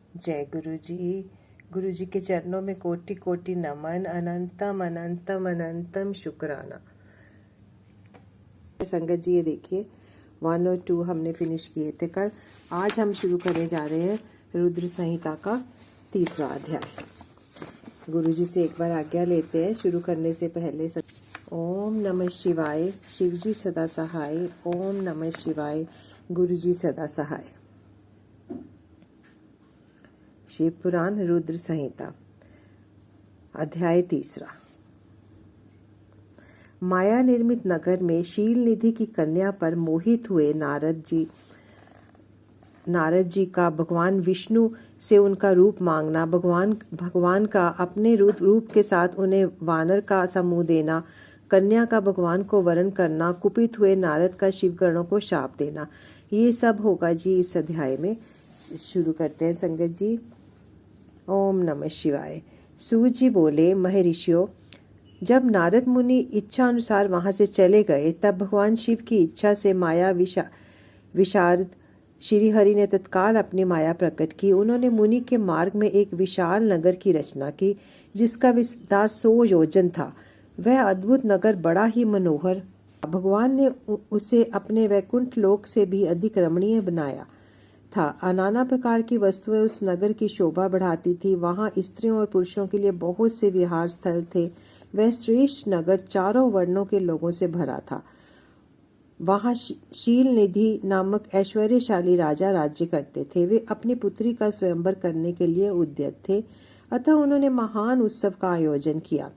जय गुरु जी। गुरु जी के चरणों में कोटि कोटि नमन, अनंतम अनंतम अनंतम शुक्राना। संगत जी, ये देखिए 1 और 2 हमने फिनिश किए थे कल। आज हम शुरू करने जा रहे हैं रुद्र संहिता का 3रा अध्याय। गुरु जी से एक बार आज्ञा लेते हैं शुरू करने से पहले। ओम नमः शिवाय, शिव जी सदा सहाय। ओम नमः शिवाय, गुरु जी सदा सहाय। शिव पुराण रुद्र संहिता अध्याय 3। माया निर्मित नगर में शील निधि की कन्या पर मोहित हुए नारद जी का भगवान विष्णु से उनका रूप मांगना, भगवान का अपने रूप के साथ उन्हें वानर का समूह देना, कन्या का भगवान को वरण करना, कुपित हुए नारद का शिवगणों को शाप देना, ये सब होगा जी इस अध्याय में। शुरू करते हैं संगत जी। ओम नमः शिवाय। सूत जी बोले, महर्षियों, जब नारद मुनि इच्छा अनुसार वहां से चले गए तब भगवान शिव की इच्छा से माया विशारद श्री हरि ने तत्काल अपनी माया प्रकट की। उन्होंने मुनि के मार्ग में एक विशाल नगर की रचना की जिसका विस्तार 100 योजन था। वह अद्भुत नगर बड़ा ही मनोहर, भगवान ने उसे अपने वैकुंठ लोक से भी अधिक रमणीय बनाया था। नाना प्रकार की वस्तुएं उस नगर की शोभा बढ़ाती थी। वहां स्त्रियों और पुरुषों के लिए बहुत से विहार स्थल थे। वह श्रेष्ठ नगर चारों वर्णों के लोगों से भरा था। वहां शील निधि नामक ऐश्वर्यशाली राजा राज्य करते थे। वे अपनी पुत्री का स्वयंवर करने के लिए उद्यत थे, अतः उन्होंने महान उत्सव का आयोजन किया।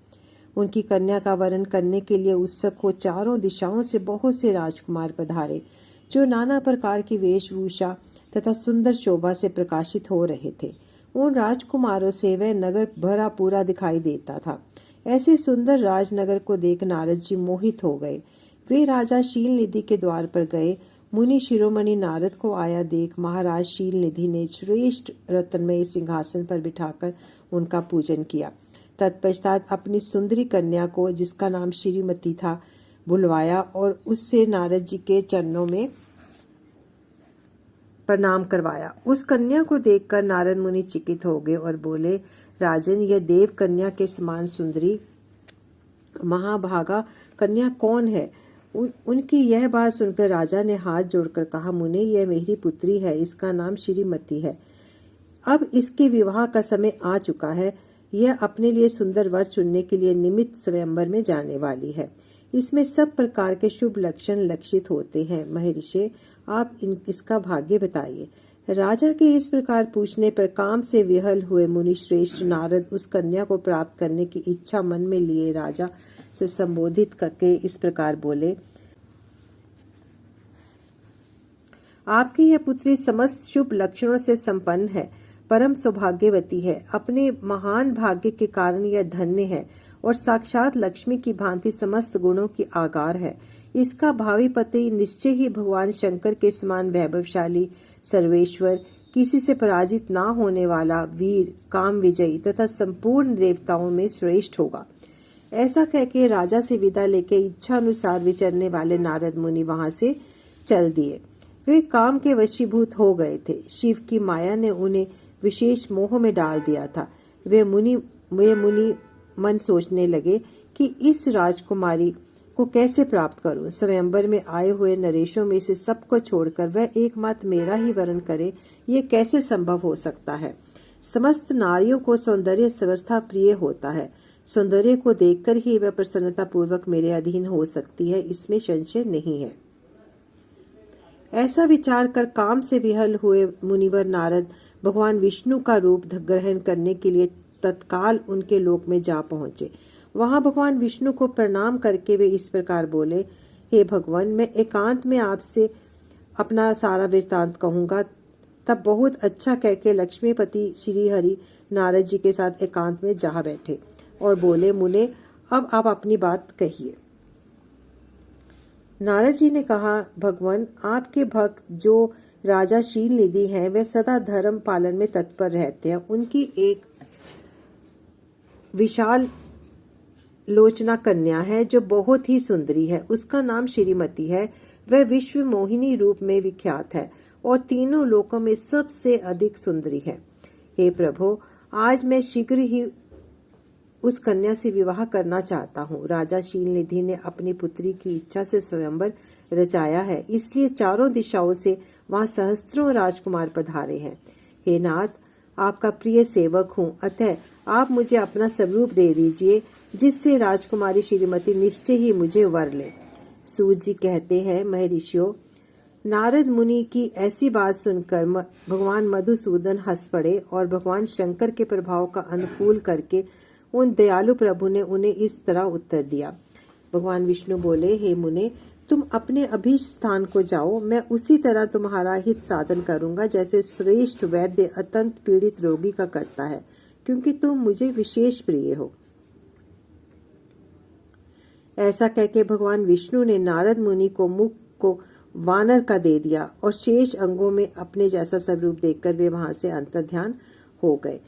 उनकी कन्या का वरण करने के लिए उत्सव को चारों दिशाओं से बहुत से राजकुमार पधारे, जो नाना प्रकार की वेशभूषा तथा सुंदर शोभा से प्रकाशित हो रहे थे। उन राजकुमारों से वह नगर भरा पूरा दिखाई देता था। ऐसे सुंदर राजनगर को देख नारद जी मोहित हो गए। वे राजा शील निधि के द्वार पर गए। मुनि शिरोमणि नारद को आया देख महाराज शील निधि ने श्रेष्ठ रत्नमय सिंहासन पर बिठाकर उनका पूजन किया। तत्पश्चात अपनी सुंदरी कन्या को, जिसका नाम श्रीमती था, बुलवाया और उससे नारद जी के चरणों में प्रणाम करवाया। उस कन्या को देखकर नारद मुनि चकित हो गए और बोले, राजन, यह देव कन्या के समान सुंदरी महाभागा कन्या कौन है? उनकी यह बात सुनकर राजा ने हाथ जोड़कर कहा, मुने, यह मेरी पुत्री है। इसका नाम श्रीमती है। अब इसके विवाह का समय आ चुका है। यह अपने लिए सुंदर वर चुनने के लिए निमित्त स्वयंवर में जाने वाली है। इसमें सब प्रकार के शुभ लक्षण लक्षित होते हैं। महर्षि, आप इसका भाग्य बताइए। राजा के इस प्रकार पूछने पर काम से विहल हुए मुनि श्रेष्ठ नारद उस कन्या को प्राप्त करने की इच्छा मन में लिए राजा से संबोधित करके इस प्रकार बोले, आपकी यह पुत्री समस्त शुभ लक्षणों से संपन्न है, परम सौभाग्यवती है। अपने महान भाग्य के कारण यह धन्य है और साक्षात लक्ष्मी की भांति समस्त गुणों की आगार है। इसका भावी पति निश्चय ही भगवान शंकर के समान वैभवशाली, सर्वेश्वर, किसी से पराजित ना होने वाला, वीर, काम विजयी तथा संपूर्ण देवताओं में श्रेष्ठ होगा। ऐसा कहकर राजा से विदा लेके इच्छा अनुसार विचरने वाले नारद मुनि वहां से चल दिए। वे काम के वशीभूत हो गए थे। शिव की माया ने उन्हें विशेष मोह में डाल दिया था। वे मुनि मन सोचने लगे कि इस राजकुमारी को कैसे प्राप्त करूं। स्वयंवर में आए हुए नरेशों में से सबको छोड़कर वह एकमात्र मेरा ही वरण करे, ये कैसे संभव हो सकता है? समस्त नारियों को सौंदर्य सर्वथा प्रिय होता है। सौंदर्य को देखकर ही वह प्रसन्नता पूर्वक मेरे अधीन हो सकती है, इसमें संशय नहीं है। ऐसा विचार कर काम से विहल हुए मुनिवर नारद भगवान विष्णु का रूप ग्रहण करने के लिए तत्काल उनके लोक में जा पहुंचे। वहां भगवान विष्णु को प्रणाम करके वे इस प्रकार बोले, हे भगवान, मैं एकांत में आपसे अपना सारा वृत्तांत कहूंगा। तब बहुत अच्छा कहके लक्ष्मीपति श्री हरि नारद जी के साथ एकांत में जा बैठे और बोले, मुने, अब आप अपनी बात कहिए। नारद जी ने कहा, भगवान, आपके भक्त जो राजा शील निधि हैं, वे सदा धर्म पालन में तत्पर रहते हैं। उनकी एक विशाल लोचना कन्या है जो बहुत ही सुंदरी है। उसका नाम श्रीमती है। वह विश्व मोहिनी रूप में विख्यात है और तीनों लोकों में सबसे अधिक सुंदरी है। हे प्रभु, आज मैं शीघ्र ही उस कन्या से विवाह करना चाहता हूँ। राजा शीलनिधि ने अपनी पुत्री की इच्छा से स्वयंवर रचाया है, इसलिए चारों दिशाओं से वहाँ सहस्त्रों राजकुमार पधारे हैं। हे नाथ, आपका प्रिय सेवक हूँ, अतः आप मुझे अपना स्वरूप दे दीजिए, जिससे राजकुमारी श्रीमती निश्चय ही मुझे वर ले। सूत जी कहते हैं, महर्षियों, नारद मुनि की ऐसी बात सुनकर भगवान मधुसूदन हंस पड़े और भगवान शंकर के प्रभाव का अनुकूल करके उन दयालु प्रभु ने उन्हें इस तरह उत्तर दिया। भगवान विष्णु बोले, हे मुने, तुम अपने अभीष्ट स्थान को जाओ, मैं उसी तरह तुम्हारा हित साधन करूंगा जैसे श्रेष्ठ वैद्य अत्यंत पीड़ित रोगी का करता है, क्योंकि तुम मुझे विशेष प्रिय हो। ऐसा कहकर भगवान विष्णु ने नारद मुनि को मुख को वानर का दे दिया और शेष अंगों में अपने जैसा स्वरूप देखकर वे वहां से अंतर्ध्यान हो गए।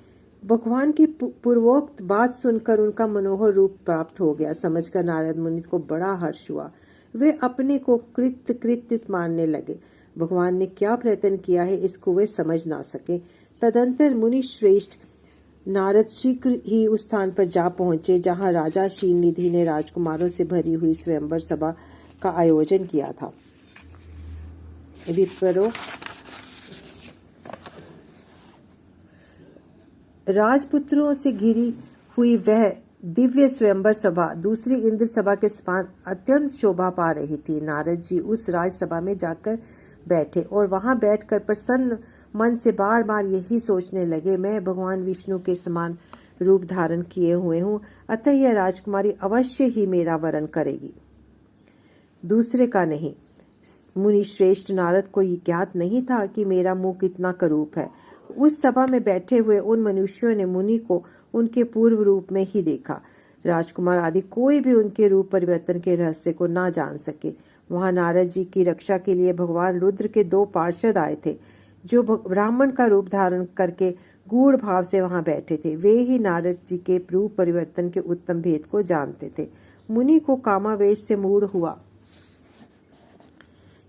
भगवान की पूर्वोक्त बात सुनकर उनका मनोहर रूप प्राप्त हो गया। समझकर नारद मुनि को बड़ा हर्ष हुआ। वे अपने को कृत्य मानने लगे। भगवान ने क्या प्रयत्न किया है इसको वे समझ ना सके। तदंतर मुनि श्रेष्ठ नारद शीघ्र ही उस स्थान पर जा पहुंचे जहां राजा शीलनिधि ने राजकुमारों से भरी हुई स्वयंवर सभा का आयोजन किया था। विप्रो, राजपुत्रों से घिरी हुई वह दिव्य स्वयंवर सभा दूसरी इंद्र सभा के समान अत्यंत शोभा पा रही थी। नारद जी उस राजसभा में जाकर बैठे और वहां बैठकर प्रसन्न मन से बार बार यही सोचने लगे, मैं भगवान विष्णु के समान रूप धारण किए हुए हूँ, अतः यह राजकुमारी अवश्य ही मेरा वरण करेगी, दूसरे का नहीं। मुनि श्रेष्ठ नारद को ये ज्ञात नहीं था कि मेरा मुख कितना करूप है। उस सभा में बैठे हुए उन मनुष्यों ने मुनि को उनके पूर्व रूप में ही देखा। राजकुमार आदि कोई भी उनके रूप परिवर्तन के रहस्य को ना जान सके। वहां नारद जी की रक्षा के लिए भगवान रुद्र के 2 पार्षद आए थे, जो ब्राह्मण का रूप धारण करके गूढ़ भाव से वहां बैठे थे। वे ही नारद जी के रूप परिवर्तन के उत्तम भेद को जानते थे। मुनि को कामावेश से मूढ़ हुआ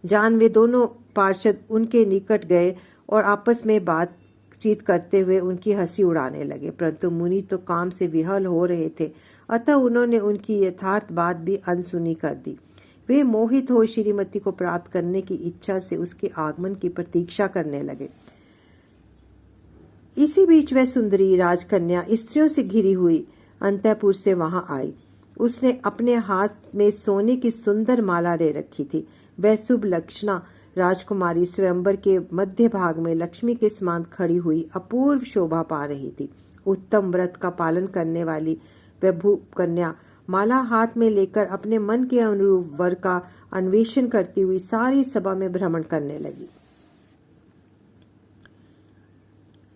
जान वे दोनों पार्षद उनके निकट गए और आपस में बातचीत करते हुए उनकी हंसी उड़ाने लगे, परंतु मुनि तो काम से विहल हो रहे थे, अतः उन्होंने उनकी यथार्थ बात भी अनसुनी कर दी। वे मोहित हो श्रीमती को प्राप्त करने की इच्छा से उसके आगमन की प्रतीक्षा करने लगे। इसी बीच वह सुंदरी राजकन्या स्त्रियों से घिरी हुई अंतःपुर से वहां आई। उसने अपने हाथ में सोने की सुंदर माला ले रखी थी। वह शुभ लक्षणा राजकुमारी स्वयंवर के मध्य भाग में लक्ष्मी के समान खड़ी हुई अपूर्व शोभा पा रही थी। उत्तम व्रत का पालन करने वाली वह भूप कन्या माला हाथ में लेकर अपने मन के अनुरूप वर का अन्वेषण करती हुई सारी सभा में भ्रमण करने लगी।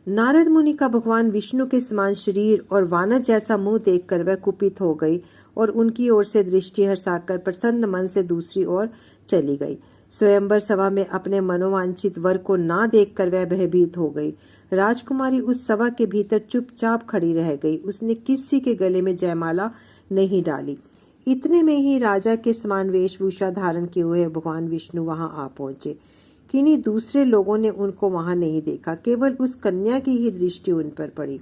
नारद मुनि का भगवान विष्णु के समान शरीर और वानर जैसा मुंह देखकर वह कुपित हो गई और उनकी ओर से दृष्टि हर्षाकर प्रसन्न मन से दूसरी ओर चली गई। स्वयंवर सभा में अपने मनोवांछित वर को ना देखकर वह भयभीत हो गई। राजकुमारी उस सभा के भीतर चुपचाप खड़ी रह गई। उसने किसी के गले में जयमाला नहीं डाली। इतने में ही राजा के समान वेशभूषा धारण किए हुए भगवान विष्णु वहां आ पहुंचे। किन्हीं दूसरे लोगों ने उनको वहां नहीं देखा, केवल उस कन्या की ही दृष्टि उन पर पड़ी।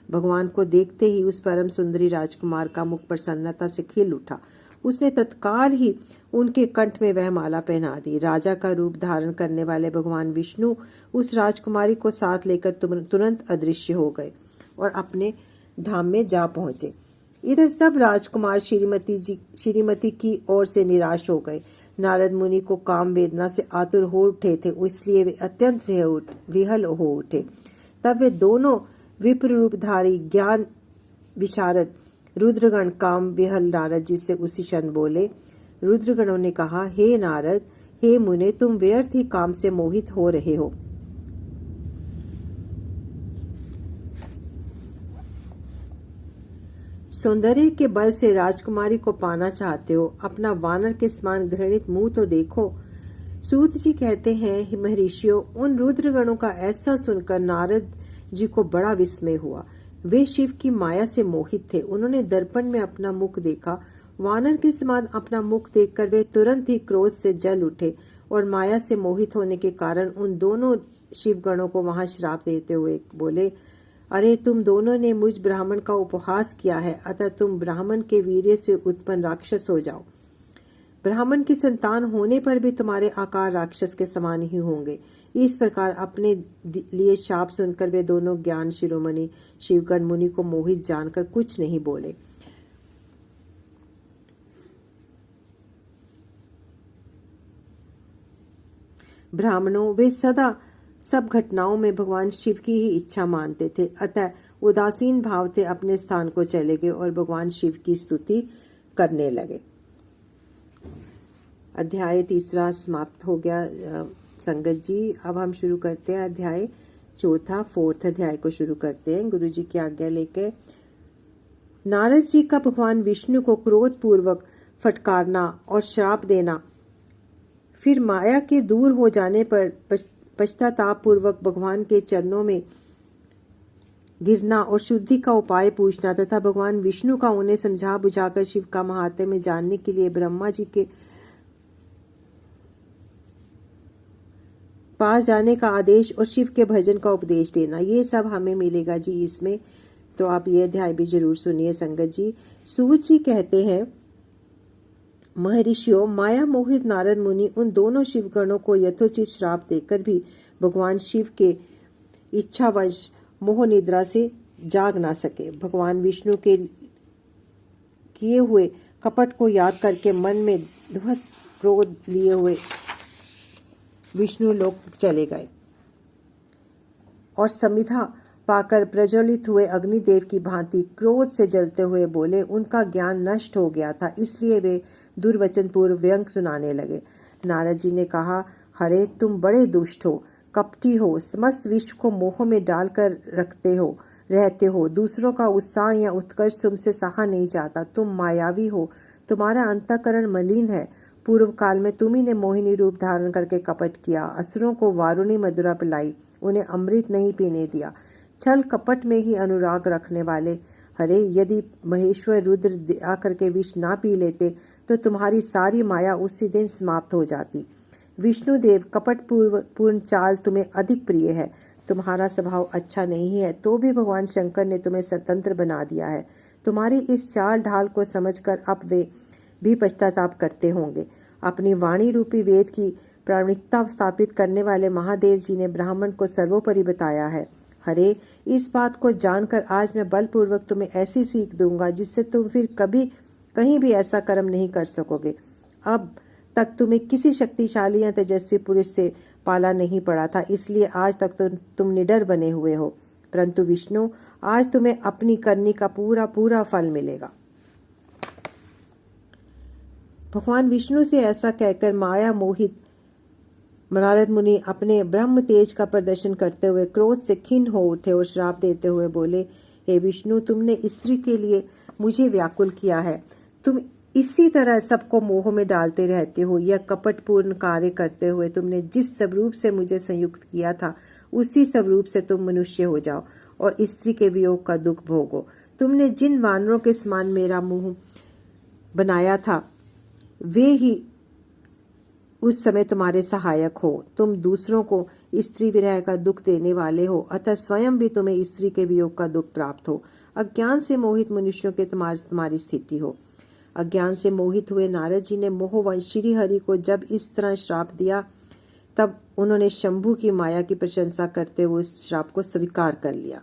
भगवान को देखते ही उस परम सुंदरी राजकुमार का मुख प्रसन्नता से खिल उठा। उसने तत्काल ही उनके कंठ में वह माला पहना दी। राजा का रूप धारण करने वाले भगवान विष्णु उस राजकुमारी को साथ लेकर तुरंत अदृश्य हो गए और अपने धाम में जा पहुंचे। इधर सब राजकुमार श्रीमती की ओर से निराश हो गए। नारद मुनि को काम वेदना से आतुर हो उठे थे, इसलिए वे अत्यंत विहल हो उठे। तब वे दोनों विप्र रूपधारी ज्ञान विशारद रुद्रगण काम विहल नारद जी से उसी क्षण बोले। रुद्रगणों ने कहा, हे नारद, हे मुने, तुम व्यर्थ ही काम से मोहित हो रहे हो। सौंदर्य के बल से राजकुमारी को पाना चाहते हो, अपना वानर के समान घृणित मुंह तो देखो। सूत जी कहते हैं, महर्षियों, उन रुद्रगणों का ऐसा सुनकर नारद जी को बड़ा विस्मय हुआ। वे शिव की माया से मोहित थे। उन्होंने दर्पण में अपना मुख देखा। वानर के समान अपना मुख देखकर वे तुरंत ही क्रोध से जल उठे और माया से मोहित होने के कारण उन दोनों शिवगणों को वहां श्राप देते हुए बोले, अरे तुम दोनों ने मुझ ब्राह्मण का उपहास किया है, अतः तुम ब्राह्मण के वीर्य से उत्पन्न राक्षस हो जाओ। ब्राह्मण की संतान होने पर भी तुम्हारे आकार राक्षस के समान ही होंगे। इस प्रकार अपने लिए शाप सुनकर वे दोनों ज्ञान शिरोमणि शिवगण मुनि को मोहित जानकर कुछ नहीं बोले। ब्राह्मणों, वे सदा सब घटनाओं में भगवान शिव की ही इच्छा मानते थे, अतः उदासीन भाव से अपने स्थान को चले गए और भगवान शिव की स्तुति करने लगे। अध्याय 3 समाप्त हो गया संगत जी। अब हम शुरू करते हैं अध्याय 4 अध्याय को शुरू करते हैं गुरु जी की आज्ञा लेके। नारद जी का भगवान विष्णु को क्रोध पूर्वक फटकारना और श्राप देना, फिर माया के दूर हो जाने पर पश्चाताप पूर्वक भगवान के चरणों में गिरना और शुद्धि का उपाय पूछना तथा भगवान विष्णु का उन्हें समझा बुझाकर शिव का महात्म्य में जानने के लिए ब्रह्मा जी के पास जाने का आदेश और शिव के भजन का उपदेश देना, ये सब हमें मिलेगा जी इसमें। तो आप ये अध्याय भी जरूर सुनिए संगत जी। सूत जी कहते हैं, महर्षियों, माया मोहित नारद मुनि उन दोनों शिवगणों को यथोचित श्राप देकर भी भगवान शिव के इच्छावश मोह निद्रा से जाग ना सके। भगवान विष्णु के किए हुए कपट को याद करके मन में ध्वस्त क्रोध लिए हुए विष्णु लोक चले गए और समिधा पाकर प्रज्वलित हुए अग्निदेव की भांति क्रोध से जलते हुए बोले। उनका ज्ञान नष्ट हो गया था, इसलिए वे दुर्वचन पूर्व व्यंग सुनाने लगे। नारद जी ने कहा, हरे तुम बड़े दुष्ट हो, कपटी हो, समस्त विश्व को मोह में डालकर रहते हो। दूसरों का उत्साह या उत्कर्ष तुमसे सहा नहीं जाता। तुम मायावी हो, तुम्हारा अंतःकरण मलिन है। पूर्व काल में तुम्ही ने मोहिनी रूप धारण करके कपट किया, असुरों को वारुणी मधुरा पिलाई, उन्हें अमृत नहीं पीने दिया। छल कपट में ही अनुराग रखने वाले, हरे यदि महेश्वर रुद्र आकर के विष ना पी लेते तो तुम्हारी सारी माया उसी दिन समाप्त हो जाती। विष्णुदेव कपट पूर्ण चाल तुम्हें अधिक प्रिय है। तुम्हारा स्वभाव अच्छा नहीं है तो भी भगवान शंकर ने तुम्हें स्वतंत्र बना दिया है। तुम्हारी इस चाल ढाल को समझकर अब वे भी पश्चाताप करते होंगे। अपनी वाणी रूपी वेद की प्रामाणिकता स्थापित करने वाले महादेव जी ने ब्राह्मण को सर्वोपरि बताया है। हरे, इस बात को जानकर आज मैं बलपूर्वक तुम्हें ऐसी सीख दूंगा जिससे तुम फिर कभी कहीं भी ऐसा कर्म नहीं कर सकोगे। अब तक तुम्हें किसी शक्तिशाली या तेजस्वी पुरुष से पाला नहीं पड़ा था, इसलिए आज तक तो तुम निडर बने हुए हो। परंतु विष्णु, आज तुम्हें अपनी करनी का पूरा पूरा फल मिलेगा। भगवान विष्णु से ऐसा कहकर माया मोहित नारद मुनि अपने ब्रह्म तेज का प्रदर्शन करते हुए क्रोध से खिन्न हो उठे और श्राप देते हुए बोले, हे विष्णु, तुमने स्त्री के लिए मुझे व्याकुल किया है। तुम इसी तरह सबको मोह में डालते रहते हो। यह कपटपूर्ण कार्य करते हुए तुमने जिस स्वरूप से मुझे संयुक्त किया था उसी स्वरूप से तुम मनुष्य हो जाओ और स्त्री के वियोग का दुख भोगो। तुमने जिन वानरों के समान मेरा मुंह बनाया था वे ही उस समय तुम्हारे सहायक हो। तुम दूसरों को स्त्री विरह का दुख देने वाले हो, अतः स्वयं भी तुम्हें स्त्री के वियोग का दुख प्राप्त हो। अज्ञान से मोहित मनुष्यों के तुम्हारी स्थिति हो। अज्ञान से मोहित हुए नारद जी ने मोहवश श्री हरि को जब इस तरह श्राप दिया तब उन्होंने शंभु की माया की प्रशंसा करते हुए उस श्राप को स्वीकार कर लिया।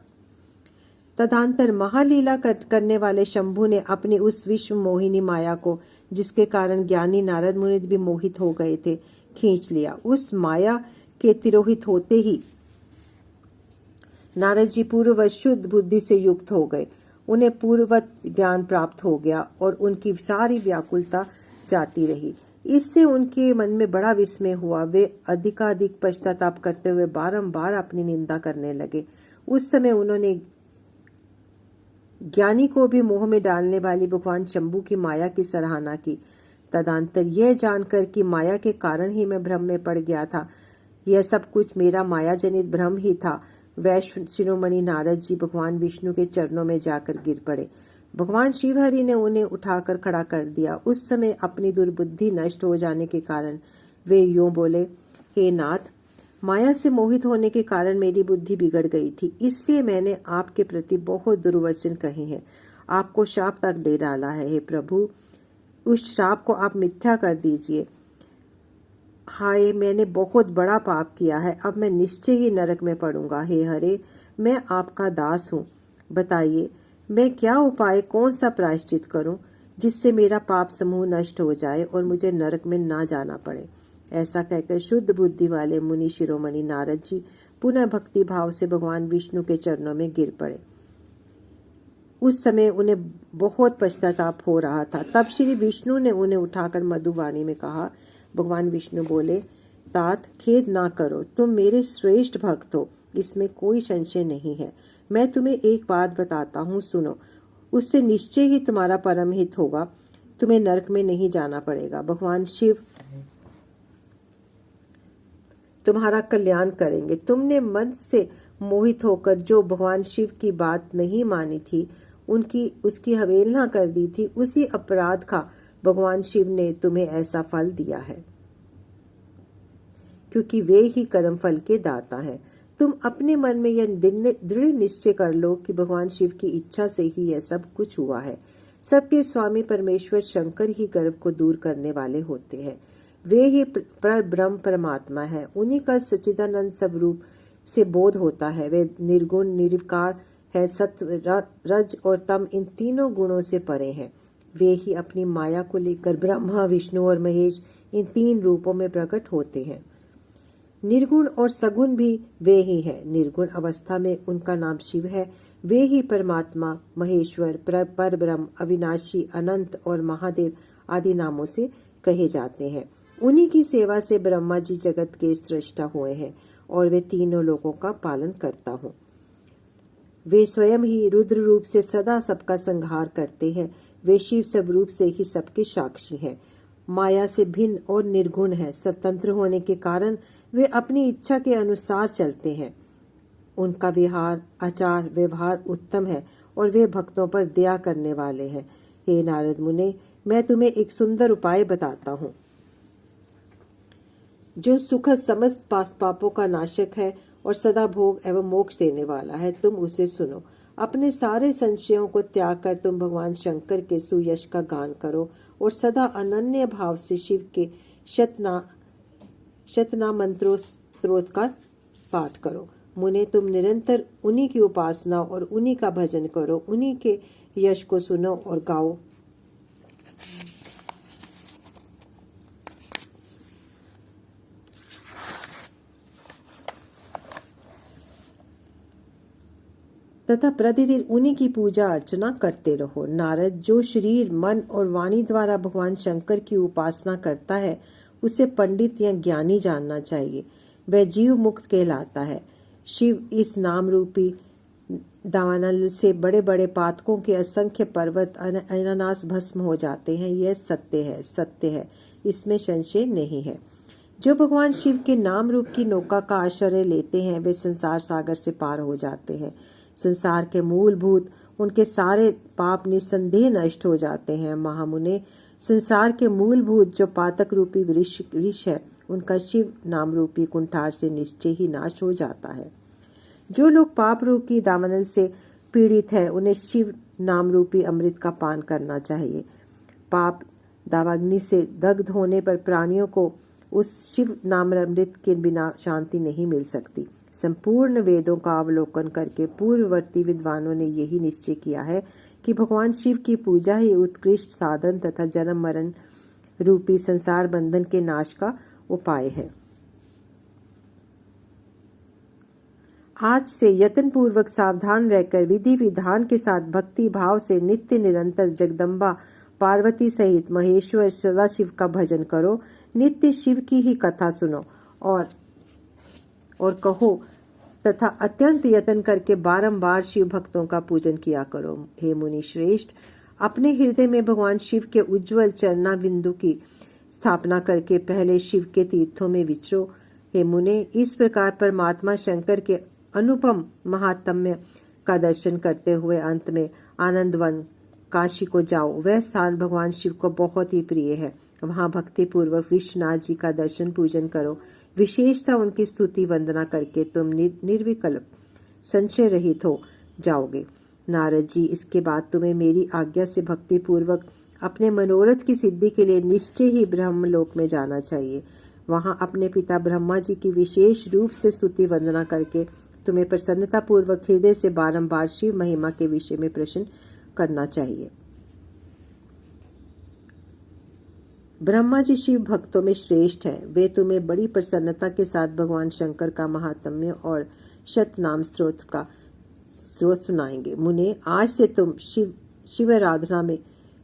तदंतर महालीला करने वाले शंभु ने अपनी उस विश्व मोहिनी माया को, जिसके कारण ज्ञानी नारद मुनि भी मोहित हो गए थे, खींच लिया। उस माया के तिरोहित होते ही नारद जी पूर्ववत शुद्ध बुद्धि से युक्त हो गए। उन्हें पूर्ववत ज्ञान प्राप्त हो गया और उनकी सारी व्याकुलता जाती रही। इससे उनके मन में बड़ा विस्मय हुआ। वे अधिकाधिक पश्चाताप करते हुए बारंबार अपनी निंदा करने लगे। उस समय उन्होंने ज्ञानी को भी मोह में डालने वाली भगवान शंभु की माया की सराहना की। तदंतर यह जानकर कि माया के कारण ही मैं भ्रम में पड़ गया था, यह सब कुछ मेरा माया जनित भ्रम ही था, वैश्व शिरोमणि नारद जी भगवान विष्णु के चरणों में जाकर गिर पड़े। भगवान शिवहरि ने उन्हें उठाकर खड़ा कर दिया। उस समय अपनी दुर्बुद्धि नष्ट हो जाने के कारण वे यूं बोले, हे नाथ, माया से मोहित होने के कारण मेरी बुद्धि बिगड़ गई थी, इसलिए मैंने आपके प्रति बहुत दुर्वचन कहे हैं, आपको शाप तक दे डाला है। हे प्रभु, उस शाप को आप मिथ्या कर दीजिए। हाय, मैंने बहुत बड़ा पाप किया है, अब मैं निश्चय ही नरक में पड़ूंगा। हे हरे, मैं आपका दास हूँ, बताइए मैं क्या उपाय, कौन सा प्रायश्चित करूं जिससे मेरा पाप समूह नष्ट हो जाए और मुझे नरक में ना जाना पड़े। ऐसा कहकर शुद्ध बुद्धि वाले मुनि शिरोमणि नारद जी पुनः भक्ति भाव से भगवान विष्णु के चरणों में गिर पड़े। उस समय उन्हें बहुत पश्चाताप हो रहा था। तब श्री विष्णु ने उन्हें उठाकर मधुवाणी में कहा। भगवान विष्णु बोले, तात, खेद ना करो, तुम मेरे श्रेष्ठ भक्त हो, इसमें कोई संशय नहीं है। मैं तुम्हें एक बात बताता हूँ, सुनो, उससे निश्चय ही तुम्हारा परम हित होगा, तुम्हें नरक में नहीं जाना पड़ेगा। भगवान शिव तुम्हारा कल्याण करेंगे। तुमने मन से मोहित होकर जो भगवान शिव की बात नहीं मानी थी, उसकी अवहेलना कर दी थी, उसी अपराध का भगवान शिव ने तुम्हें ऐसा फल दिया है, क्योंकि वे ही कर्म फल के दाता हैं। तुम अपने मन में यह दृढ़ निश्चय कर लो कि भगवान शिव की इच्छा से ही यह सब कुछ हुआ है। सबके स्वामी परमेश्वर शंकर ही गर्भ को दूर करने वाले होते हैं। वे ही ब्रह्म परमात्मा है। उन्हीं का सच्चिदानंद स्वरूप से बोध होता है। वे निर्गुण निर्विकार है, सत्व रज और तम इन तीनों गुणों से परे हैं। वे ही अपनी माया को लेकर ब्रह्मा, विष्णु और महेश इन तीन रूपों में प्रकट होते हैं। निर्गुण और सगुण भी वे ही हैं। निर्गुण अवस्था में उनका नाम शिव है। वे ही परमात्मा, महेश्वर, पर ब्रह्म, अविनाशी, अनंत और महादेव आदि नामों से कहे जाते हैं। उन्हीं की सेवा से ब्रह्मा जी जगत के सृष्टा हुए हैं और वे तीनों लोगों का पालन करता हूँ। वे स्वयं ही रुद्र रूप से सदा सबका संहार करते हैं। वे शिव स्वरूप से ही सबके साक्षी हैं। माया से भिन्न और निर्गुण है। स्वतंत्र होने के कारण वे अपनी इच्छा के अनुसार चलते हैं। उनका विहार, आचार, व्यवहार उत्तम है और वे भक्तों पर दया करने वाले हैं। हे नारद मुने, मैं तुम्हें एक सुंदर उपाय बताता हूँ जो सुखद समस्त पापों का नाशक है और सदा भोग एवं मोक्ष देने वाला है। तुम उसे सुनो। अपने सारे संशयों को त्याग कर तुम भगवान शंकर के सुयश का गान करो और सदा अनन्य भाव से शिव के शतना मंत्रों स्त्रोत का पाठ करो। मुने, तुम निरंतर उन्हीं की उपासना और उन्हीं का भजन करो। उन्हीं के यश को सुनो और गाओ। तथा प्रतिदिन उन्हीं की पूजा अर्चना करते रहो। नारद, जो शरीर, मन और वाणी द्वारा भगवान शंकर की उपासना करता है, उसे पंडित या ज्ञानी जानना चाहिए। वह जीव मुक्त कहलाता है। शिव इस नाम रूपी दावानल से बड़े बड़े पातकों के असंख्य पर्वत अनानास भस्म हो जाते हैं। यह सत्य है, सत्य है, इसमें संशय नहीं है। जो भगवान शिव के नाम रूप की नौका का आश्रय लेते हैं, वे संसार सागर से पार हो जाते हैं। संसार के मूलभूत उनके सारे पाप निसंदेह नष्ट हो जाते हैं। महामुने, संसार के मूलभूत जो पातक रूपी वृक्ष है, उनका शिव नाम रूपी कुंठार से निश्चय ही नाश हो जाता है। जो लोग पाप रूप की दावानल से पीड़ित हैं, उन्हें शिव नाम रूपी अमृत का पान करना चाहिए। पाप दावाग्नि से दग्ध होने पर प्राणियों को उस शिव नाम अमृत के बिना शांति नहीं मिल सकती। संपूर्ण वेदों का अवलोकन करके पूर्ववर्ती विद्वानों ने यही निश्चय किया है कि भगवान शिव की पूजा ही उत्कृष्ट साधन तथा जन्म मरण रूपी संसार बंधन के नाश का उपाय है। आज से यत्न पूर्वक सावधान रहकर विधि विधान के साथ भक्ति भाव से नित्य निरंतर जगदम्बा पार्वती सहित महेश्वर सदाशिव का भजन करो। नित्य शिव की ही कथा सुनो और कहो तथा अत्यंत यत्न करके बारंबार शिव भक्तों का पूजन किया करो। हे मुनि श्रेष्ठ, अपने हृदय में भगवान शिव के उज्जवल चरणा बिंदु की स्थापना करके पहले शिव के तीर्थों में विचरो। हे मुने, इस प्रकार परमात्मा शंकर के अनुपम महात्म्य का दर्शन करते हुए अंत में आनंदवन काशी को जाओ। वह स्थान भगवान शिव को बहुत ही प्रिय है। वहां भक्ति पूर्वक विश्वनाथ जी का दर्शन पूजन करो। विशेषता उनकी स्तुति वंदना करके तुम निर्विकल्प संशय रहित हो जाओगे। नारद जी, इसके बाद तुम्हें मेरी आज्ञा से भक्ति पूर्वक अपने मनोरथ की सिद्धि के लिए निश्चय ही ब्रह्मलोक में जाना चाहिए। वहां अपने पिता ब्रह्मा जी की विशेष रूप से स्तुति वंदना करके तुम्हें प्रसन्नता पूर्वक हृदय से बारंबार शिव महिमा के विषय में प्रश्न करना चाहिए। ब्रह्मा जी शिव भक्तों में श्रेष्ठ हैं। वे तुम्हें बड़ी प्रसन्नता के साथ भगवान शंकर का महात्म्य और शतनाम स्रोत सुनाएंगे। मुने, आज से तुम शिव आराधना में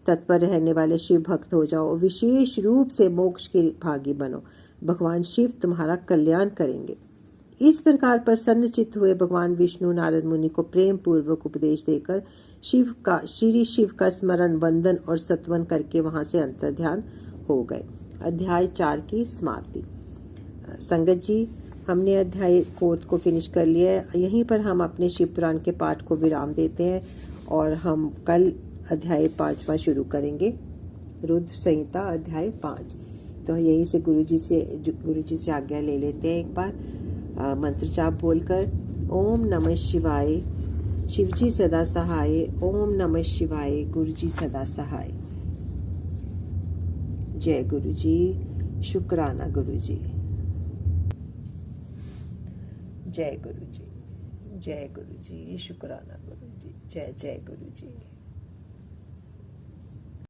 तत्पर रहने वाले शिव भक्त हो जाओ। विशेष रूप से मोक्ष के भागी बनो। भगवान शिव तुम्हारा कल्याण करेंगे। इस प्रकार प्रसन्न चित्त हुए भगवान विष्णु नारद मुनि को प्रेम पूर्वक उपदेश देकर श्री शिव का स्मरण वंदन और सत्वन करके वहां से अंतर्ध्यान हो गए। अध्याय 4 की समाप्ति। संगत जी, हमने अध्याय 4 को फिनिश कर लिया है। यहीं पर हम अपने शिव पुराण के पाठ को विराम देते हैं और हम कल अध्याय 5वां शुरू करेंगे, रुद्र संहिता अध्याय 5। तो यहीं से गुरुजी से आज्ञा ले लेते हैं। एक बार मंत्र जाप बोलकर ओम नमः शिवाय, शिवजी सदा सहाय। ओम नमः शिवाय, गुरुजी सदा सहाय। जय गुरुजी, शुक्राना गुरुजी। जय गुरुजी, जय गुरुजी, शुक्राना गुरुजी। जय जय गुरुजी।